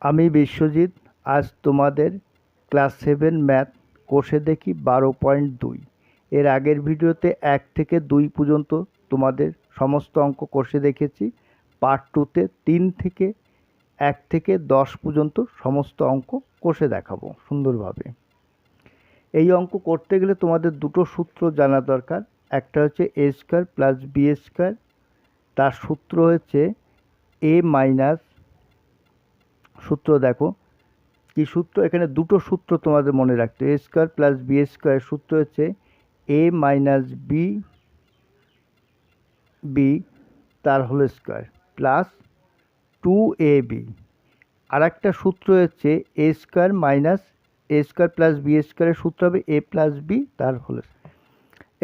আমি বিশ্বজিৎ। আজ তোমাদের ক্লাস 7 ম্যাথ কোষে দেখি 12.2। এর আগের ভিডিওতে 1 থেকে 2 পর্যন্ত তোমাদের সমস্ত অঙ্ক কোষে দেখেছি। পার্ট 2তে 3 থেকে 1 থেকে 10 পর্যন্ত সমস্ত অঙ্ক কোষে দেখাবো সুন্দরভাবে। এই অঙ্ক করতে গেলে তোমাদের দুটো সূত্র জানা দরকার। একটা হচ্ছে a square plus b square, তার সূত্র হচ্ছে এ মাইনাস, সূত্র দেখো কি সূত্র, এখানে দুটো সূত্র তোমাদের মনে রাখতে হবে। A square plus b square সূত্র হচ্ছে এ মাইনাস বি বি তার হোল স্কোয়ার প্লাস 2ab। আর একটা সূত্র হচ্ছে a square minus a square plus b স্কোয়ারের সূত্র হবে এ প্লাস বি তার হোল।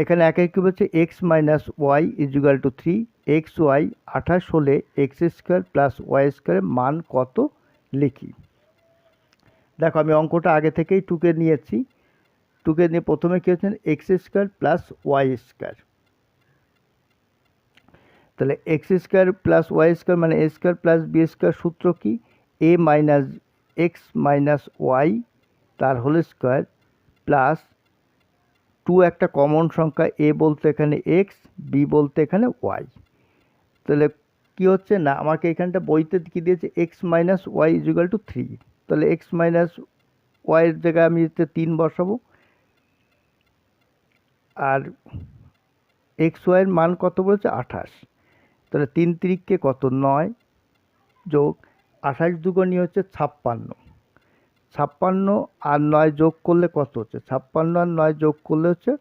এখানে একে কী বলছে x minus y equal to 3। X y 28 হলে এক্স স্কোয়ার প্লাস ওয়াই স্কোয়ারের মান কত লিখি। দেখো আমি অঙ্কটা আগে থেকেই টুকে নিয়েছি। টুকে নিয়ে প্রথমে কী হচ্ছে x square plus y square. তাহলে x square plus y square মানে a square plus b square সূত্র কি a minus x minus y তার হোল স্কোয়ার প্লাস 2 একটা কমন সংখ্যা, এ বলতে এখানে এক্স, বি বলতে এখানে ওয়াই। তাহলে কী হচ্ছে না আমাকে এখানটা বইতে কী দিয়েছে x minus y equal to 3। তাহলে এক্স মাইনাস ওয়াইয়ের জায়গায় আমি 3 বসাবো। আর এক্স ওয়াইয়ের মান কত বলেছে 28। তাহলে 3 তিরিককে কত 9 যোগ 28 দুগুণই হচ্ছে 56। 56 আর 9 যোগ করলে কত হচ্ছে 56 আর 9 যোগ করলে হচ্ছে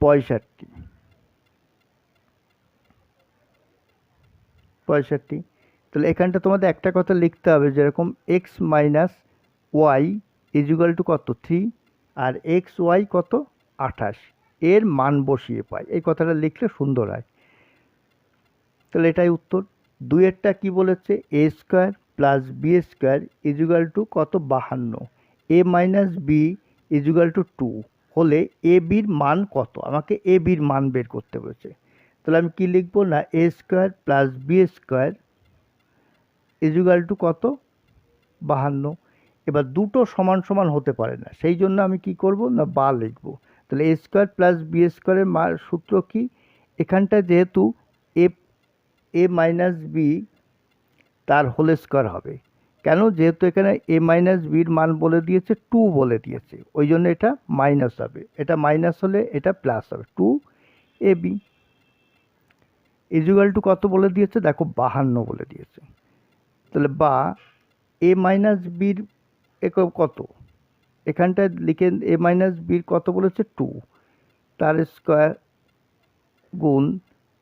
65। তাহলে এখানটা তোমাদের একটা কথা লিখতে হবে, যেরকম x minus y equal to কত 3 আর এক্স ওয়াই কত 28, এর মান বসিয়ে পাই। এই কথাটা লিখলে সুন্দর হয়। তাহলে এটাই উত্তর। দুইয়েরটা কি বলেছে a square plus b square equal to কত 52। A minus b equal to 2 হলে এ বির মান কত, আমাকে এ বির মান বের করতে বলেছে। তাহলে আমি কি লিখবো না a square plus b square equal to কত 52। এবার দুটো সমান সমান হতে পারে না, সেই জন্য আমি কি করব না বা লিখবো। তাহলে এ স্কোয়ার প্লাস বি স্কোয়ারের সূত্র কি, এখানটা যেহেতু এ এ মাইনাস বি তার হোল স্কোয়ার হবে। কেন, যেহেতু এখানে এ মাইনাস বির মান বলে দিয়েছে 2 বলে দিয়েছে, ওই জন্য এটা মাইনাস হবে। এটা মাইনাস হলে এটা প্লাস হবে 2ab ইজুগাল টু কত বলে দিয়েছে দেখো 52 বলে দিয়েছে। তাহলে বা এ মাইনাস বির কত, এখানটায় লিখে এ মাইনাস বির কত বলেছে 2 তার স্কোয়ার গুণ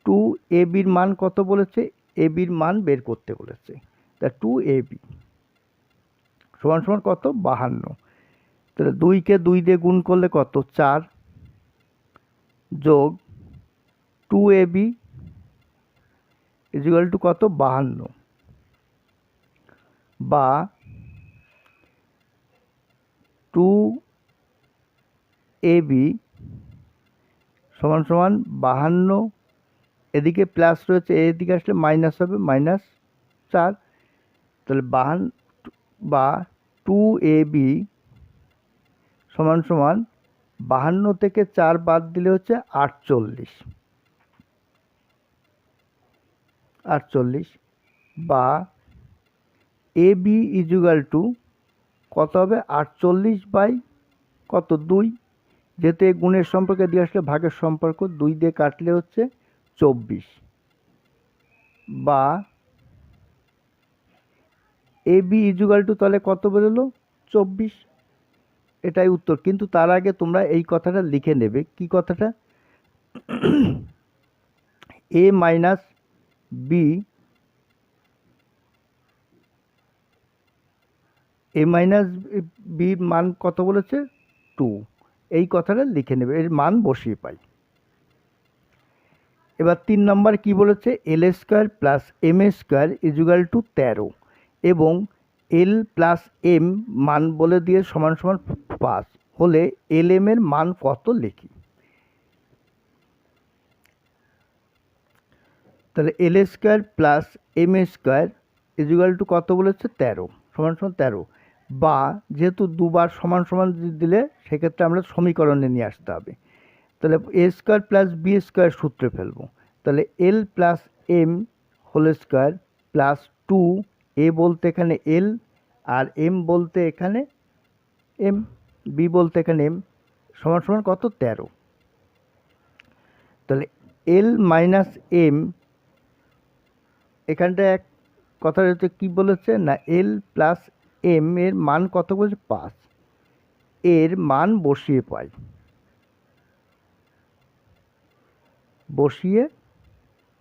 2ab মান কত বলেছে, এ বির মান বের করতে বলেছে। তা 2ab সমান সমান কত 52। তাহলে 2কে 2 দিয়ে গুণ করলে কত 4 যোগ 2ab ইজুগাল টু কত 52 বা 2ab সমান সমান 52, এদিকে প্লাস রয়েছে এদিকে আসলে মাইনাস হবে -4। তাহলে 52 বা 2ab সমান সমান 52 থেকে 4 বাদ দিলে হচ্ছে 48 বা ab ইজুগাল টু কত হবে 48 বাই কত 2, যেহেতু এই গুণের সম্পর্কে দিয়ে আসলে ভাগের সম্পর্ক 2 দিয়ে কাটলে হচ্ছে 24 বা ab ইজুগাল টু তাহলে কত বেরোলো 24। এটাই উত্তর। কিন্তু তার আগে তোমরা এই কথাটা লিখে নেবে, কি কথাটা এ মাইনাস বি এ মাইনাস বির মান কত বলেছে 2, এই কথাটা লিখে নেবে, এর মান বসিয়ে পাই। এবার 3 নম্বর কি বলেছে l square plus m square equal to 13 এবং এল প্লাস এম মান বলে দিয়ে সমান সমান 5 হলে এল এম এর মান কত লিখি। তাহলে l square plus m square equal to কত বলেছে 13 সমান সমান 13, বা যেহেতু দুবার সমান সমান দিলে সেক্ষেত্রে আমরা সমীকরণে নিয়ে আসতে হবে। তাহলে a square plus b square সূত্রে ফেলবো। তাহলে l plus m whole square plus 2, a বলতে এখানে এল, আর এম বলতে এখানে এম, বি বলতে এখানে এম, সমান সমান কত 13। তাহলে এল মাইনাস এম, এখানটা এক কথা হচ্ছে কী বলেছে না, এল প্লাস এম এর মান কত বলছে 5, এর মান বসিয়ে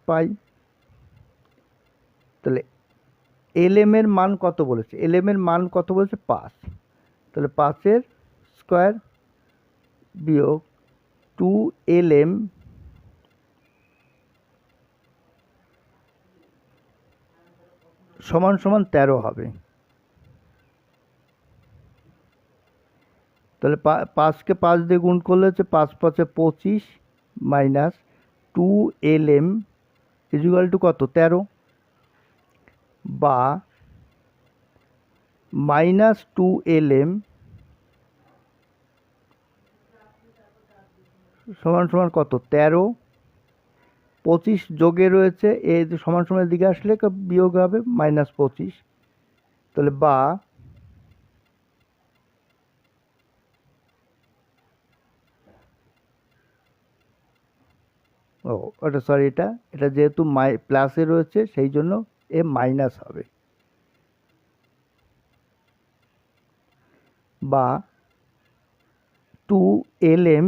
পাই, তাহলে এল এম এর মান কত বলেছে, এল এম এর মান কত বলেছে 5, তাহলে 5-এর স্কোয়ার বিয়োগ 2 এল এম সমান সমান 13 হবে। তাহলে 5কে 5 দিয়ে গুণ করলে হচ্ছে 5×5 = 25 minus 2 l m equal to কত 13, বা মাইনাস 2 এল এম সমান সমান কত 13, 25 যোগে রয়েছে, এই যে সমান সমানের দিকে আসলে বিয়োগ হবে -25, তাহলে বা ওটা সরি, এটা যেহেতু প্লাসে রয়েছে সেই জন্য এ মাইনাস হবে, বা 2 এল এম,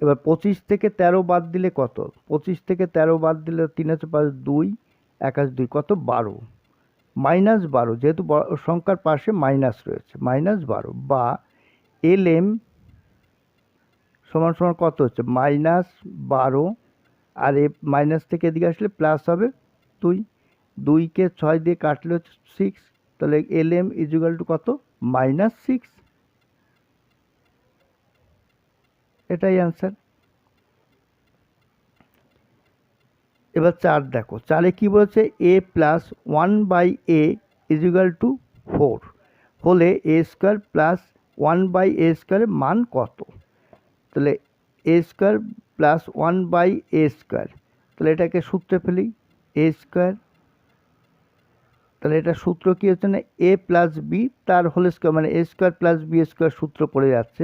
এবার 25 থেকে 13 বাদ দিলে কত, 25 থেকে 13 বাদ দিলে 3×5 2, 1×2 কত 12, -12, যেহেতু সংখ্যার পাশে মাইনাস রয়েছে -12, বা এল এম সমান সমান কত হচ্ছে -12, আর এ মাইনাস থেকে এদিকে আসলে প্লাস হবে 2, 2কে 6 দিয়ে কাটলে হচ্ছে 6, তাহলে এল এম ইকুয়াল টু কত -6, এটাই অ্যান্সার। এবার 4 দেখো, 4-এ কী বলেছে, এ প্লাস 1/a ইকুয়াল টু 4 হলে এ স্কোয়ার প্লাস 1/a স্কোয়ারের মান কত। তাহলে a square plus 1/a square, তাহলে এটাকে সূত্রে ফেলি, এ স্কোয়ার, তাহলে এটা সূত্র কী হচ্ছে না, এ প্লাস বি তার হোল স্কোয়ার, মানে a square plus b square সূত্র পড়ে যাচ্ছে,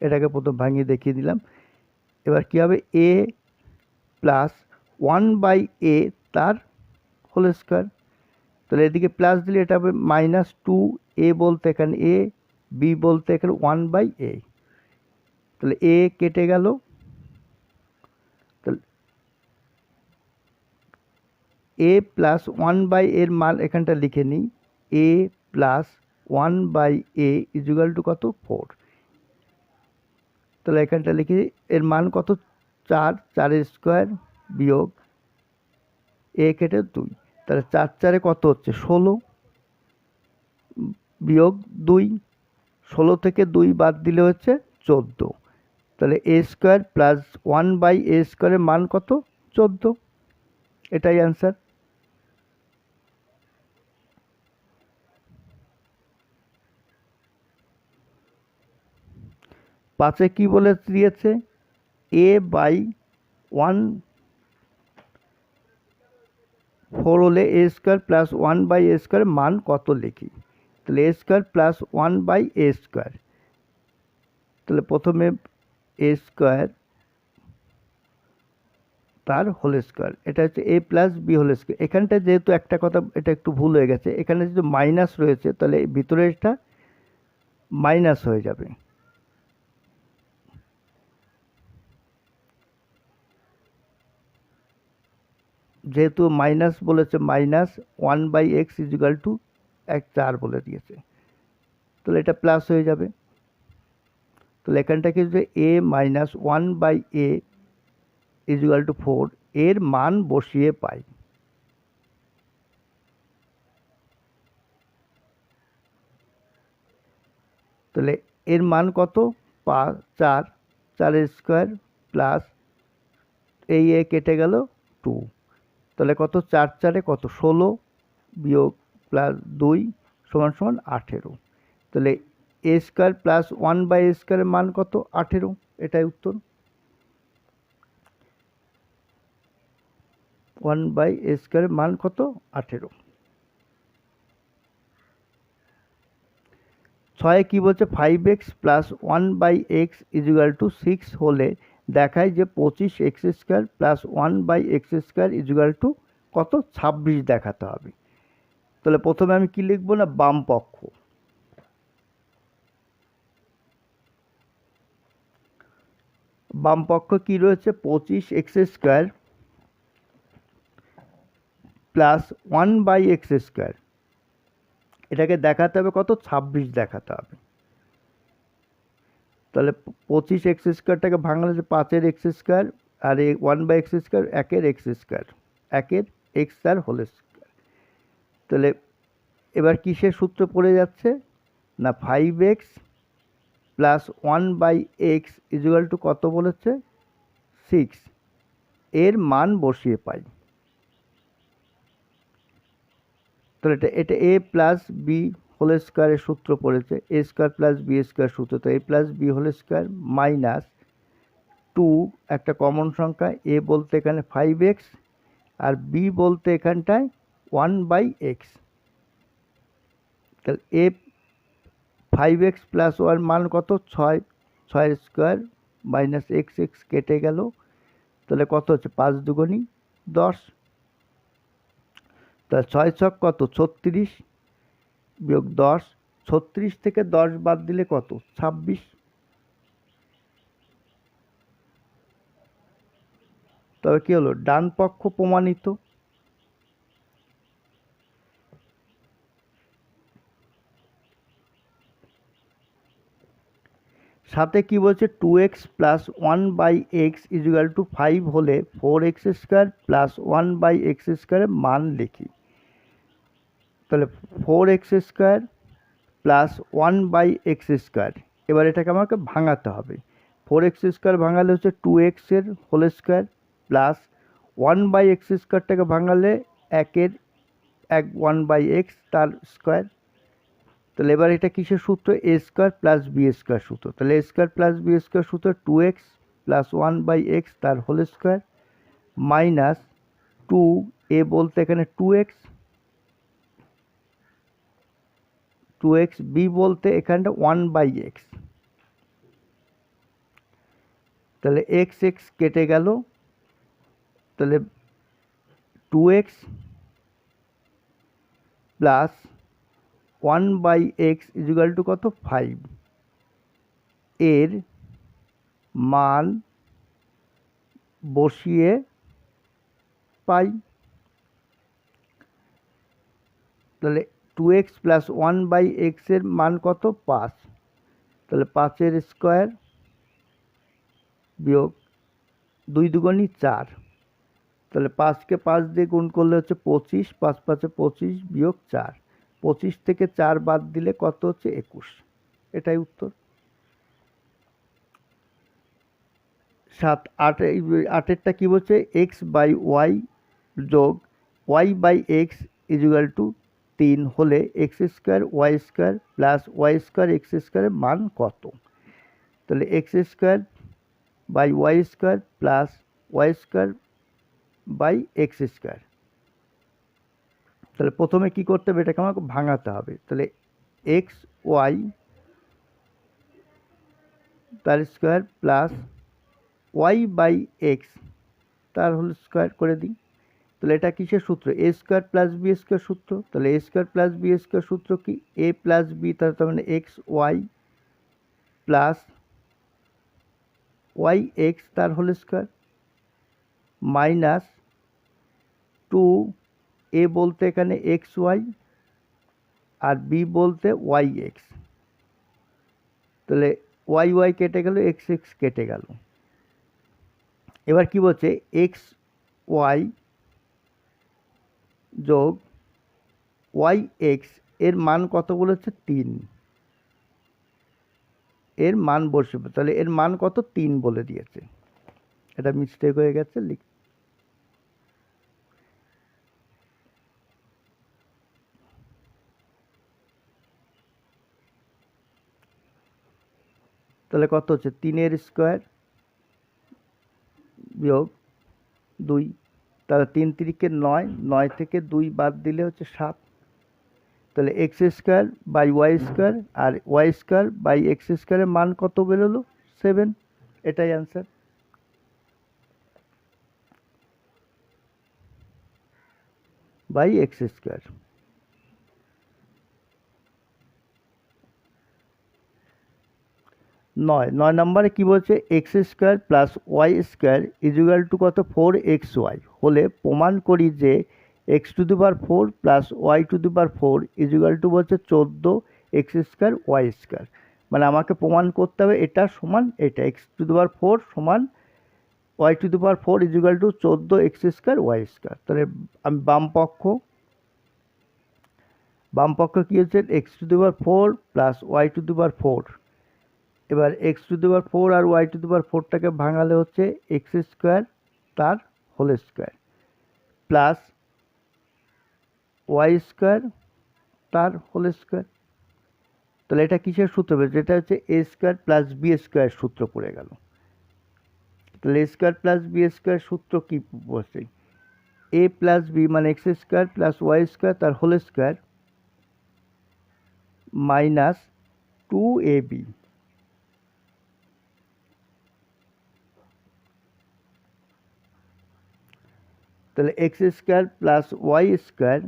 এটাকে প্রথম ভাঙিয়ে দেখিয়ে দিলাম। এবার কী হবে, এ প্লাস 1/a তার হোল স্কোয়ার, তাহলে এদিকে প্লাস দিলে এটা হবে -2, এ বলতে এখানে এ, বি বলতে এখানে 1/a, তাহলে এ কেটে গেল, তাহলে এ প্লাস 1/a এর মান এখানটা লিখে নিই, এ প্লাস 1/a ইকুয়াল টু কত 4, তাহলে এখানটা লিখে এর মান কত 4, 4-এর স্কোয়ার বিয়োগ এ কেটে 2, তাহলে 4×4 কত হচ্ছে 16, বিয়োগ 2, 16 থেকে 2 বাদ দিলে হচ্ছে 14, তাহলে এ স্কোয়ার প্লাস 1/a স্কোয়ারের মান কত 14, এটাই অ্যান্সার। পাঁচে কি বলে দিয়েছে, a/1/4 হলে এ স্কোয়ার প্লাস 1/a স্কোয়ারের মান কত লিখি। তাহলে a square plus 1/a square, তাহলে প্রথমে এ স্কোয়ার তার হোল স্কোয়ার, এটা হচ্ছে এ প্লাস বি হোল স্কোয়ার। এখানটা যেহেতু একটা কথা এটা একটু ভুল হয়ে গেছে, এখানে যেহেতু মাইনাস রয়েছে তাহলে ভিতরে এটা মাইনাস হয়ে যাবে, যেহেতু মাইনাস বলেছে -1/x ইকুয়াল টু 4 বলে দিয়েছে, তাহলে এটা প্লাস হয়ে যাবে, তাহলে এখানটা কি হচ্ছে a minus 1/a equal to 4, এর মান বসিয়ে পাই। তাহলে এর মান কত 4, 4-এর স্কোয়ার প্লাস এই এ কেটে গেল 2, তাহলে কত 4×4 কত 16 বিয়োগ প্লাস 2 সমান সমান 18। তাহলে এ স্কোয়ার প্লাস 1/a স্কোয়ারের মান কত? 18। এটাই উত্তর। 1/a স্কোয়ারের মান কত? 18। 6 কি বলছে? 5x plus 1/x equal to 6 হলে দেখায় যে 25x square plus 1/x square equal to কত? 26 দেখাতে হবে। তাহলে প্রথমে আমি কি লিখবো না, বাম পক্ষ। বাম পক্ষ কি রয়েছে? 25x square plus 1/x square, এটাকে দেখাতে হবে কত? 26 দেখাতে হবে। তাহলে 25x স্কোয়ারটাকে ভাঙলে যে 5-এর এক্স স্কোয়ার, আর 1/x স্কোয়ার 1-এর এক্স স্কোয়ার, 1-এর এক্স তার হোল স্কোয়ার। তাহলে এবার কিসের সূত্র পড়ে যাচ্ছে না, 5x plus 1/x equal to কত বলেছে? 6। এর মান বসিয়ে পাই। তাহলে এটা এ প্লাস বি হোল স্কোয়ারের সূত্র পড়েছে, a square plus b square সূত্র। তো a plus b whole square minus 2, একটা কমন সংখ্যা, এ বলতে এখানে 5x আর বি বলতে এখানটায় 1/x। তাহলে এ 5x প্লাস ওয়ার মান কত? 6। 6 স্কোয়ার মাইনাস এক্স এক্স কেটে গেল, তাহলে কত হচ্ছে? 5 দুগুণী 10। তাহলে 6 ছক কত? 36 বিয়োগ 10, 36 থেকে 10 বাদ দিলে কত? 26। তবে কি হলো? ডান পক্ষ প্রমাণিত। সাথে কি বলছে? 2x plus 1/x equal to 5 হলে 4x স্কোয়ার প্লাস 1/x স্কোয়ারের মান লিখি। তাহলে 4x square plus 1/x square, এবার এটাকে আমাকে ভাঙাতে হবে। 4x স্কোয়ার ভাঙালে হচ্ছে 2x এর হোল স্কোয়ার প্লাস 1/x স্কোয়ারটাকে ভাঙালে 1/x তার স্কোয়ার। তাহলে এবার এটা কিসের সূত্র? A square plus b square সূত্র। তাহলে a square plus b square সূত্র 2x প্লাস 1/x তার হোল স্কোয়ার মাইনাস 2, এ বলতে এখানে 2x, বি বলতে এখানটা 1/x। তাহলে x x কেটে গেল, তাহলে 2x plus 1/x equal to কত? 5। এর মান বসিয়ে পাই। তাহলে 2x প্লাস 1/x এর মান কত? 5। তাহলে 5-এর স্কোয়ার বিয়োগ 2 দুগুণী 4। তাহলে 5কে 5 দিয়ে গুণ করলে হচ্ছে 25, 5 5-এ 25 বিয়োগ 4, 25 থেকে 4 বাদ দিলে কত হচ্ছে? 21। এটাই উত্তর। 7 8 8-এরটা কি বলছে? x/y যোগ y/x ইকুয়াল টু 3 হলে x square y square plus y square x স্কোয়ারের মান কত? তাহলে x square by y square plus y square by x square. তাহলে প্রথমে কি করতে হবে? এটাকে আমাকে ভাঙাতে হবে। তাহলে এক্স ওয়াই তার স্কোয়ার প্লাস y/x তার হোল স্কোয়ার করে দিই। তাহলে এটা কিসের সূত্র? A square plus b square সূত্র। তাহলে a square plus b square সূত্র কি? এ প্লাস বি, তার মানে x y plus y x তার হোল স্কোয়ার মাইনাস 2, এ বলতে এখানে এক্স ওয়াই আর বি বলতে ওয়াই এক্স। তাহলে ওয়াই ওয়াই কেটে গেল, এক্স এক্স কেটে গেল। এবার কি বলছে? এক্স ওয়াই যোগ ওয়াই এক্স এর মান কত বলেছে? 3। এর মান বসবে, তাহলে এর মান কত? 3 বলে দিয়েছে। এটা মিস্টেক হয়ে গেছে, তাহলে কত হচ্ছে 3 স্কোয়ার বিয়োগ 2, তাহলে 3 3 9, 9 থেকে 2 বাদ দিলে হচ্ছে 7। তাহলে x square by y square আর ওয়াই স্কোয়ার বাই এক্স স্কোয়ারের মান কত বেরোলো? 7। এটাই অ্যান্সার। By x square. 9 নম্বরে কি বলছে? X square plus y square equal to কত? 4xy হলে প্রমাণ করি যে x to the power 4 plus y to the power 4 equal to বলছে 14 এক্স স্কোয়ার ওয়াই স্কোয়ার। মানে আমাকে প্রমাণ করতে হবে এটা সমান এটা, এক্স টু দি পাওয়ার 4 সমান y to the power 4 equal to 14 x square y square. তাহলে আমি বাম পক্ষ কী হচ্ছে? X to the power 4 plus y to the power 4। এবার এক্স টু দি পাওয়ার 4 আর ওয়াই টু দি পাওয়ার 4টাকে ভাঙালে হচ্ছে এক্স স্কোয়ার তার whole square plus y square তার হোল স্কোয়ার। তাহলে এটা কিসের সূত্র হবে? যেটা হচ্ছে a square plus b square সূত্র পড়ে গেল। তাহলে a square plus b square সূত্র কী বলছে? এ প্লাস বি মানে x square plus y square তার হোল স্কোয়ার মাইনাস 2ab। তাহলে x square plus y square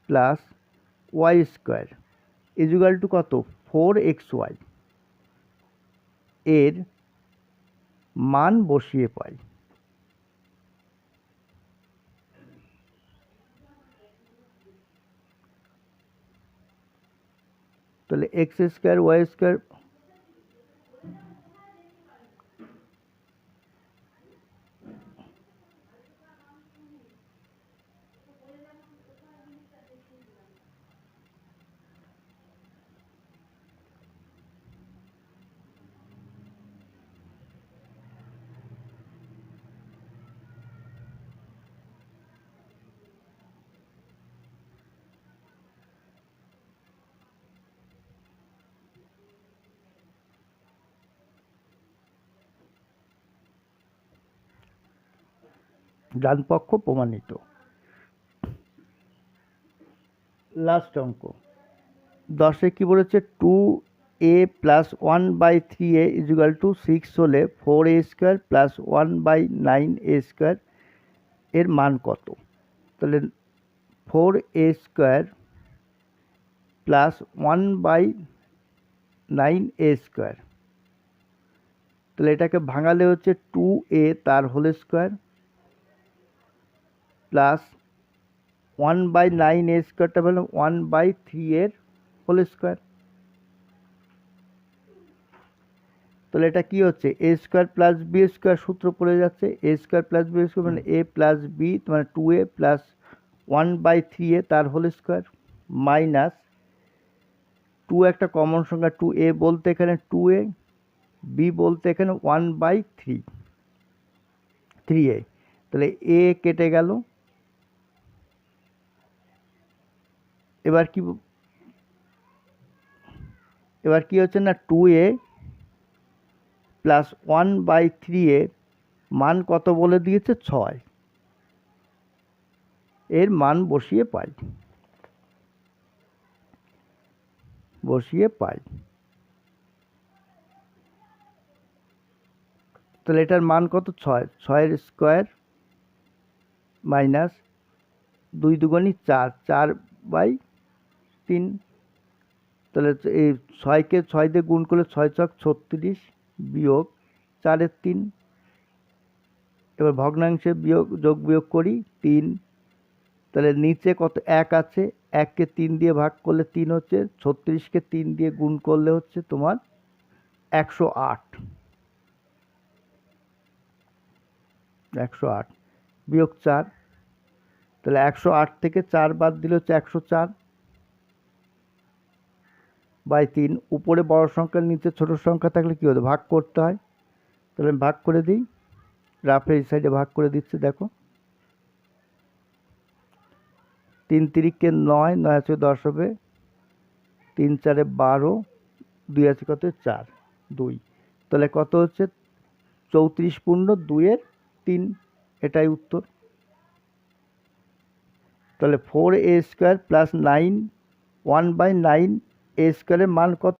plus y square equal to কত? 4xy এর মান বসিয়ে পাই। তাহলে এক্স স্কোয়ার ওয়াই স্কোয়ার ডান পক্ষ প্রমাণিত। লাস্ট অঙ্ক 10-এ কী বলেছে? 2a প্লাস 1/3a ইজুগাল টু 6 হলে 4a square plus 1/9a square এর মান কত? তাহলে 4a square plus 1/9a square, তাহলে এটাকে ভাঙালে হচ্ছে 2a তার হোল স্কোয়ার প্লাস 1/9a স্কোয়ারটা পেলাম 1/3 এর হোল স্কোয়ার। তাহলে এটা কি হচ্ছে? A square plus b square সূত্র পড়ে যাচ্ছে। এ স্কোয়ার প্লাস বি স্কোয়ার মানে এ প্লাস বি মানে 2a প্লাস 1/3a তার হোল স্কোয়ার মাইনাস 2 একটা কমন সংখ্যা, 2a বলতে এখানে 2a, বি বলতে এখানে 1/3a। তাহলে এ কেটে গেল। এবার কি হচ্ছে না? 2a প্লাস 1/3a মান কত বলে দিয়েছে? 6। এর মান বসিয়ে পাই। তাহলে এটার মান কত? 6। 6 স্কোয়ার মাইনাস 2 দুগুণী 4, 4/3। তাহলে এই 6কে 6 দিয়ে গুণ করলে 6 ছক 36 বিয়োগ 4-এর 3। এবার ভগ্নাংশে যোগ বিয়োগ করি 3। তাহলে নিচে কত? 1 আছে, 1কে 3 দিয়ে ভাগ করলে 3 হচ্ছে, 36কে 3 দিয়ে গুণ করলে হচ্ছে তোমার 108 বিয়োগ 4। তাহলে 108 থেকে 4 বাদ দিলে হচ্ছে 104/3। উপরে বড় সংখ্যার নিচে ছোট সংখ্যা থাকলে কী হতো? ভাগ করতে হয়। তাহলে আমি ভাগ করে দিই, রাফে এই সাইডে ভাগ করে দিচ্ছি। দেখো 3 3 9, 9 আছে 10 হবে তিন চারে 12, 2 আছে কত 4, 2, তাহলে কত হচ্ছে 34.2/3, এটাই উত্তর। তাহলে 4a² + 9 1/9 a² এর মান কত?